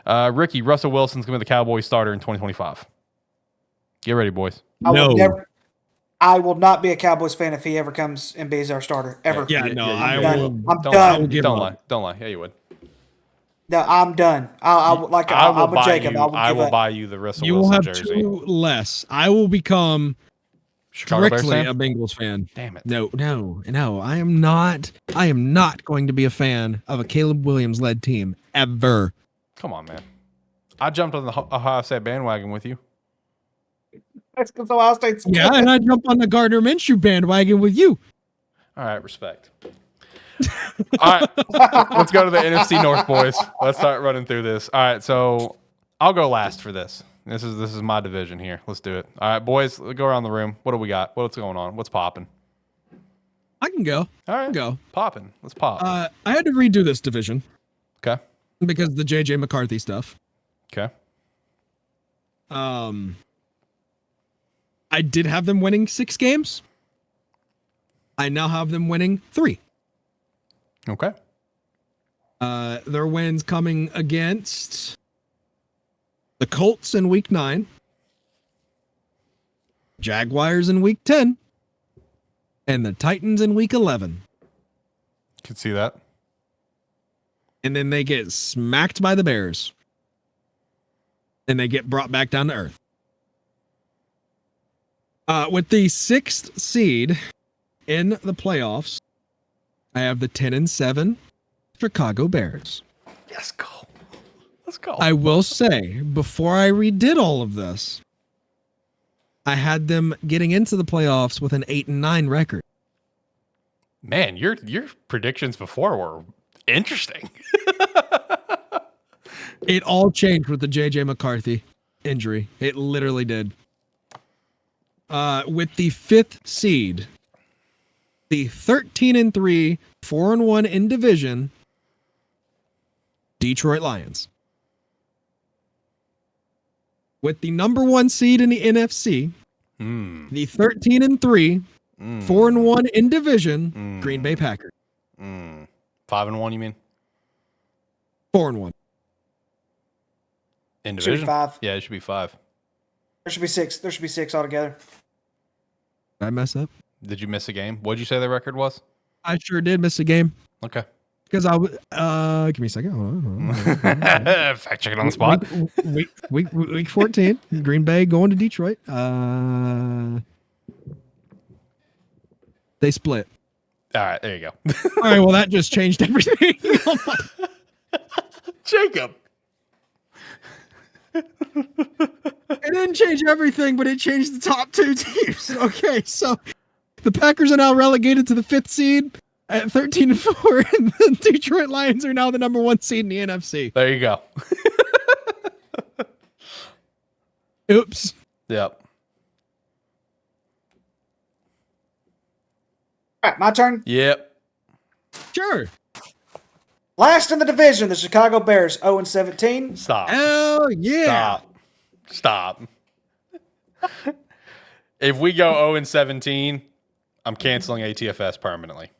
Ricky, Russell Wilson's going to be the Cowboys starter in 2025. Get ready, boys. I will not be a Cowboys fan if he ever comes and be our starter, ever. Yeah, no, I'm done. I'm done. Don't lie. Yeah, you would. No, I'm done. I'm with Jacob. I will buy you the Russell You Wilson will have jersey. 2 less. I will become strictly a Bengals fan. Damn it. No. I am not going to be a fan of a Caleb Williams led team ever. Come on, man. I jumped on the Ohio State bandwagon with you. That's because Ohio State's good. Yeah, and I jumped on the Gardner Minshew bandwagon with you. All right, respect. All right, let's go to the NFC North, boys. Let's start running through this. All right, so I'll go last for this. This is my division here. Let's do it. All right, boys, let's go around the room. What do we got? What's going on? What's popping? I can go. All right, go. Popping. Let's pop. I had to redo this division. Okay. Because of the JJ McCarthy stuff. Okay. I did have them winning 6 games. I now have them winning 3. Okay. Their wins coming against the Colts in week 9, Jaguars in week 10, and the Titans in week 11. Can see that. And then they get smacked by the Bears. And they get brought back down to earth. With the 6th seed in the playoffs, I have the 10-7 Chicago Bears. Let's go. Let's go. I will say, before I redid all of this, I had them getting into the playoffs with an 8-9 record. Man, your predictions before were interesting. It all changed with the JJ McCarthy injury. It literally did. With the 5th seed, the 13-3, 4-1 in division, Detroit Lions. With the number 1 seed in the NFC, the 13-3, 4-1 in division, Green Bay Packers. 5-1, you mean? 4-1. In division? Should be 5. Yeah, it should be 5. There should be 6. There should be 6 altogether. Did I mess up? Did you miss a game? What'd you say the record was? I sure did miss a game. Okay. Because I was, give me a second. Hold on. Fact checking on the spot. Week 14, Green Bay going to Detroit. They split. All right, there you go. All right, well, that just changed everything. Jacob. It didn't change everything, but it changed the top 2 teams. Okay, so the Packers are now relegated to the 5th seed at 13-4, and the Detroit Lions are now the number 1 seed in the NFC. There you go. Oops. Yep. All right, my turn. Yep. Sure. Last in the division, the Chicago Bears, 0-17. Stop. Hell yeah. Stop. If we go 0-17, I'm canceling ATFS permanently.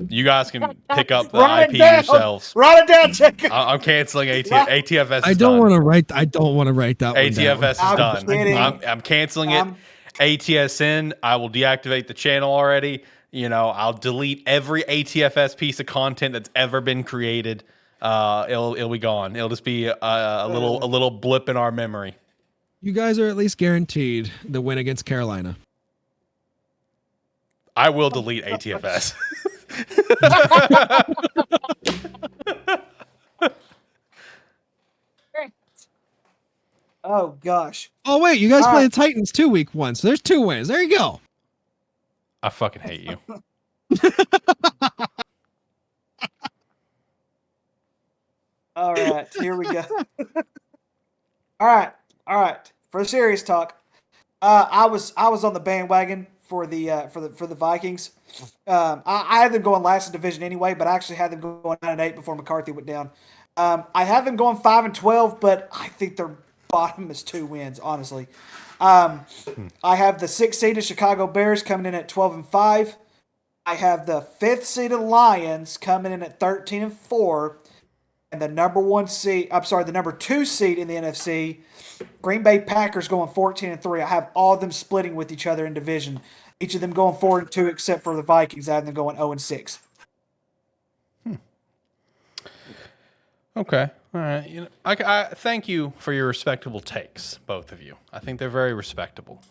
You guys can pick up the IP yourselves. Write it down, Jacob. I'm canceling ATFS. Is I don't want to write that one ATFS down. is done. I'm canceling it. ATSN, I will deactivate the channel already. You know, I'll delete every ATFS piece of content that's ever been created. It'll be gone. It'll just be a little blip in our memory. You guys are at least guaranteed the win against Carolina. I will delete ATFS. Oh gosh. Oh wait, you guys play the Titans too week 1, so there's 2 wins. There you go. I fucking hate you. All right, here we go. All right. For serious talk, I was on the bandwagon for the Vikings. I had them going last in division anyway, but I actually had them going 9-8 before McCarthy went down. I have them going 5-12, but I think their bottom is 2 wins, honestly. I have the 6th seeded Chicago Bears coming in at 12-5. I have the 5th seeded Lions coming in at 13-4. and the number 2 seed in the NFC, Green Bay Packers going 14-3. I have all of them splitting with each other in division. Each of them going 4-2, except for the Vikings. I have them going 0-6. Okay. All right. I thank you for your respectable takes, both of you. I think they're very respectable.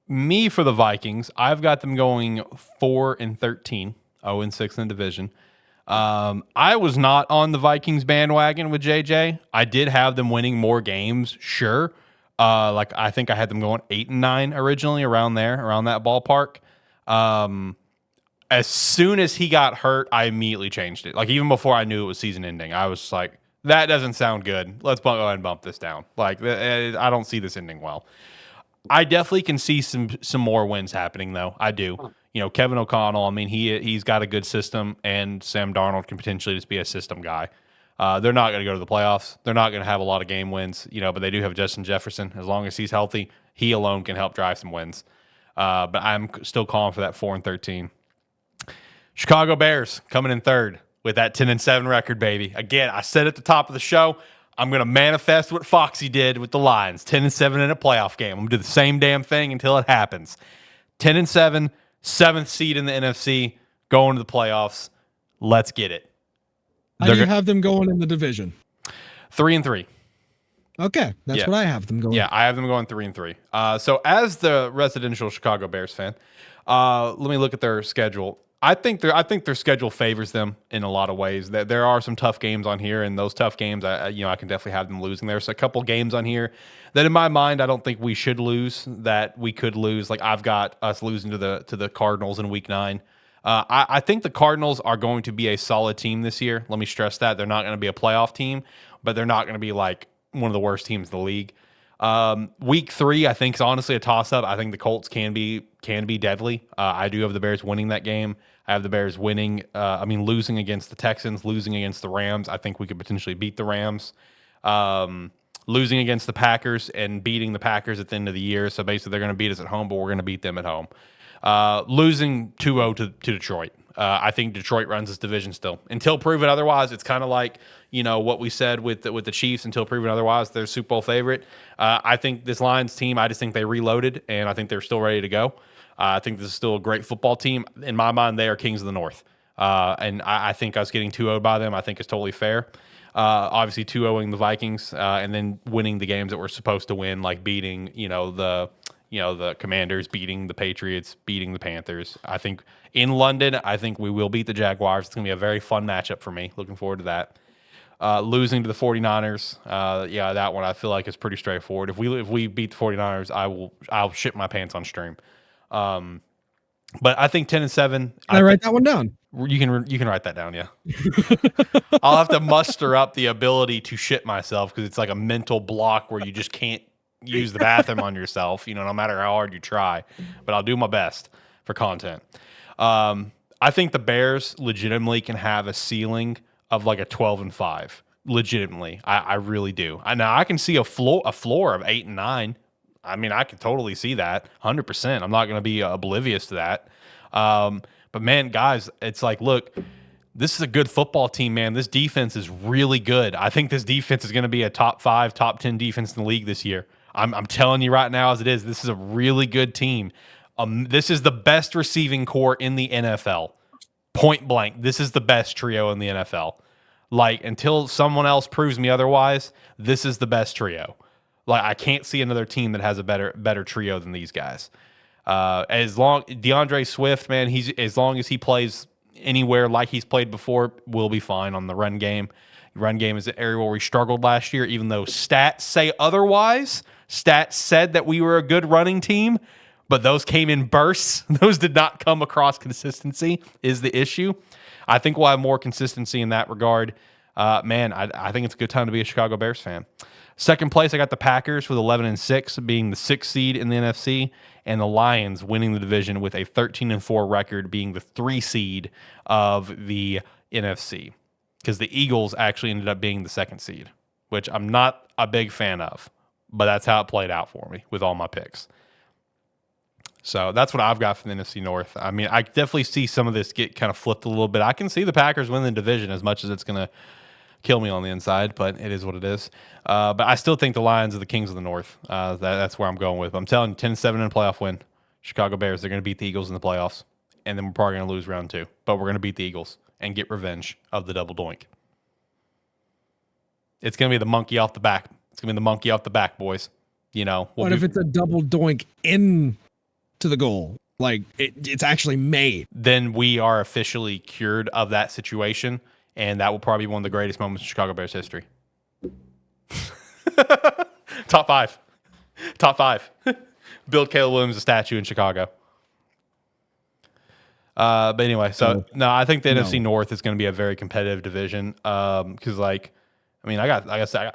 Me for the Vikings, I've got them going 4-13, 0-6 in the division. I was not on the Vikings bandwagon with JJ. I did have them winning more games, sure. I think I had them going 8-9 originally, around that ballpark. As soon as he got hurt, I immediately changed it. Like, even before I knew it was season ending, I was like, that doesn't sound good. Let's go ahead and bump this down. Like, I don't see this ending well. I definitely can see some more wins happening, though. I do. Kevin O'Connell, I mean, he's got a good system, and Sam Darnold can potentially just be a system guy. They're not going to go to the playoffs. They're not going to have a lot of game wins, but they do have Justin Jefferson. As long as he's healthy, he alone can help drive some wins. But I'm still calling for that 4-13. Chicago Bears coming in third with that 10-7 record, baby. Again, I said at the top of the show, I'm going to manifest what Foxy did with the Lions. 10-7 in a playoff game. I'm going to do the same damn thing until it happens. 10-7, 7th seed in the NFC, going to the playoffs. Let's get it. How do you have them going in the division? 3-3. Okay, that's what I have them going. Yeah, I have them going 3-3. So as the residential Chicago Bears fan, let me look at their schedule. I think their schedule favors them in a lot of ways. That there are some tough games on here, and those tough games, I can definitely have them losing. There's a couple games on here that, in my mind, I don't think we should lose. That we could lose. Like, I've got us losing to the Cardinals in Week 9. I think the Cardinals are going to be a solid team this year. Let me stress that they're not going to be a playoff team, but they're not going to be like one of the worst teams in the league. Week 3, I think, is honestly a toss-up. I think the Colts can be deadly. I do have the Bears winning that game. I have the Bears losing against the Texans, losing against the Rams. I think we could potentially beat the Rams. Losing against the Packers and beating the Packers at the end of the year. So basically, they're going to beat us at home, but we're going to beat them at home. Losing 2-0 to Detroit. I think Detroit runs this division still. Until proven otherwise, it's kind of like, what we said with the Chiefs. Until proven otherwise, they're Super Bowl favorite. I think this Lions team, I just think they reloaded, and I think they're still ready to go. I think this is still a great football team. In my mind, they are kings of the North. And I think us getting 2-0 by them, I think is totally fair. Obviously, 2-0ing the Vikings, and then winning the games that we're supposed to win, like beating, the Commanders, beating the Patriots, beating the Panthers. I think in London, I think we will beat the Jaguars. It's going to be a very fun matchup for me. Looking forward to that. Losing to the 49ers, that one I feel like is pretty straightforward. If we beat the 49ers, I'll shit my pants on stream. But I think 10-7. Can I write that one down? You can write that down, yeah. I'll have to muster up the ability to shit myself because it's like a mental block where you just can't use the bathroom on yourself, no matter how hard you try. But I'll do my best for content. I think the Bears legitimately can have a ceiling of like a 12-5. Legitimately, I really do. Now I can see a floor of 8-9. I mean, I could totally see that 100%. I'm not going to be oblivious to that. But man, guys, it's like, look, this is a good football team, man. This defense is really good. I think this defense is going to be a top 5, top 10 defense in the league this year. I'm telling you right now as it is, this is a really good team. This is the best receiving core in the NFL. Point blank, this is the best trio in the NFL. Like, until someone else proves me otherwise, this is the best trio. Like, I can't see another team that has a better trio than these guys. DeAndre Swift, man, as long as he plays anywhere like he's played before, we'll be fine on the run game. Run game is an area where we struggled last year, even though stats say otherwise. Stats said that we were a good running team, but those came in bursts. Those did not come across consistency is the issue. I think we'll have more consistency in that regard. I think it's a good time to be a Chicago Bears fan. Second place, I got the Packers with 11-6, being the 6th seed in the NFC, and the Lions winning the division with a 13-4 record, being the 3 seed of the NFC. Because the Eagles actually ended up being the 2nd seed, which I'm not a big fan of, but that's how it played out for me with all my picks. So that's what I've got from the NFC North. I mean, I definitely see some of this get kind of flipped a little bit. I can see the Packers win the division as much as it's going to kill me on the inside, but it is what it is. But I still think the Lions are the kings of the North. That's where I'm going with. I'm telling you, 10-7 in a playoff win. Chicago Bears, they're going to beat the Eagles in the playoffs. And then we're probably going to lose round 2. But we're going to beat the Eagles and get revenge of the double doink. It's going to be the monkey off the back. It's going to be the monkey off the back, boys. You know. What if it's a double doink in to the goal? Like, it's actually made. Then we are officially cured of that situation. And that will probably be one of the greatest moments in Chicago Bears history. Top 5. Top 5. Build Caleb Williams a statue in Chicago. But anyway, so no, I think the NFC North is going to be a very competitive division. Because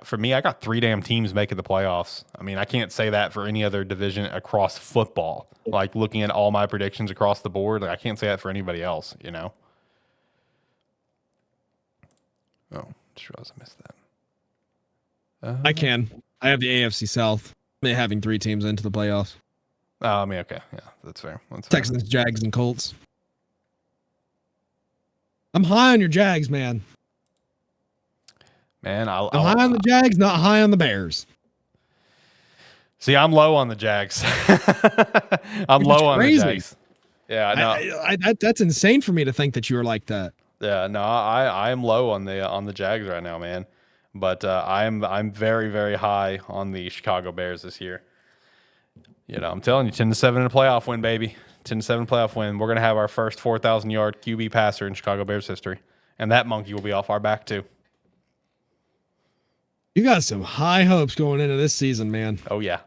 for me, I got 3 damn teams making the playoffs. I mean, I can't say that for any other division across football. Like looking at all my predictions across the board, like I can't say that for anybody else. You know. Oh, just realized I missed that. I can. I have the AFC South having 3 teams into the playoffs. Oh, I mean, okay, yeah, that's fair. Texans, Jags, and Colts. I'm high on your Jags, man. Man, I'm high on the Jags, not high on the Bears. See, I'm low on the Jags. I'm low on the Jags. Yeah, no, that's insane for me to think that you were like that. Yeah, no, I am low on the Jags right now, man. But I'm very, very high on the Chicago Bears this year. You know, I'm telling you, 10-7 in a playoff win, baby. 10-7 playoff win. We're gonna have our first 4,000-yard QB passer in Chicago Bears history, and that monkey will be off our back too. You got some high hopes going into this season, man. Oh yeah.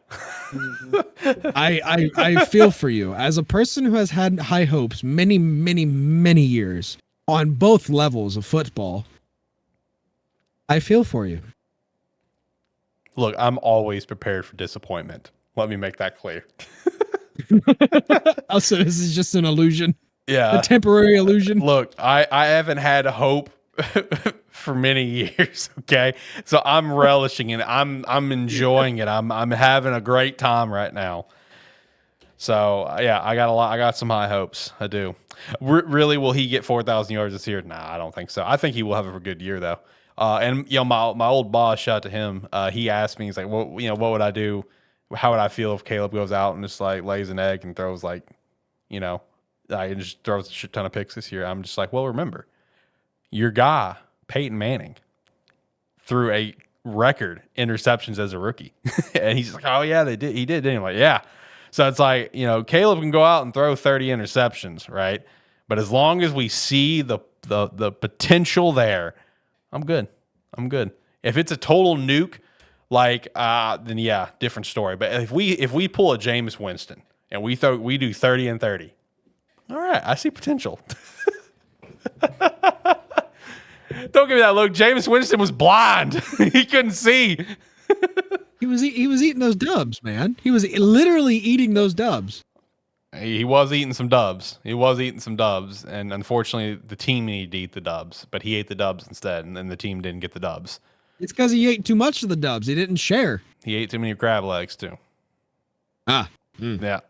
I feel for you as a person who has had high hopes many, many, many years on both levels of football. I feel for you. Look, I'm always prepared for disappointment. Let me make that clear. Oh, so this is just an illusion. Yeah. A temporary illusion. Look, I haven't had hope for many years, okay? So I'm relishing it. I'm enjoying it. I'm having a great time right now. So, yeah, I got some high hopes. I do. Really, will he get 4,000 yards this year? Nah, I don't think so. I think he will have a good year though. And you know, my old boss, shout out to him. He asked me, he's like, "What would I do? How would I feel if Caleb goes out and just like lays an egg and throws like, and just throws a shit ton of picks this year?" I'm just like, well, remember, your guy Peyton Manning threw a record interceptions as a rookie, and he's like, "Oh yeah, he did." Didn't he? Like, yeah. So it's like, Caleb can go out and throw 30 interceptions, right? But as long as we see the potential there, I'm good. If it's a total nuke, like then yeah, different story. But if we pull a Jameis Winston and we do 30 and 30, all right, I see potential. Don't give me that look. Jameis Winston was blind. He couldn't see. He was eating those dubs, man. He was literally eating those dubs. He was eating some dubs. And unfortunately, the team needed to eat the dubs, but he ate the dubs instead, and then the team didn't get the dubs. It's because he ate too much of the dubs. He didn't share. He ate too many crab legs too. Ah. Yeah.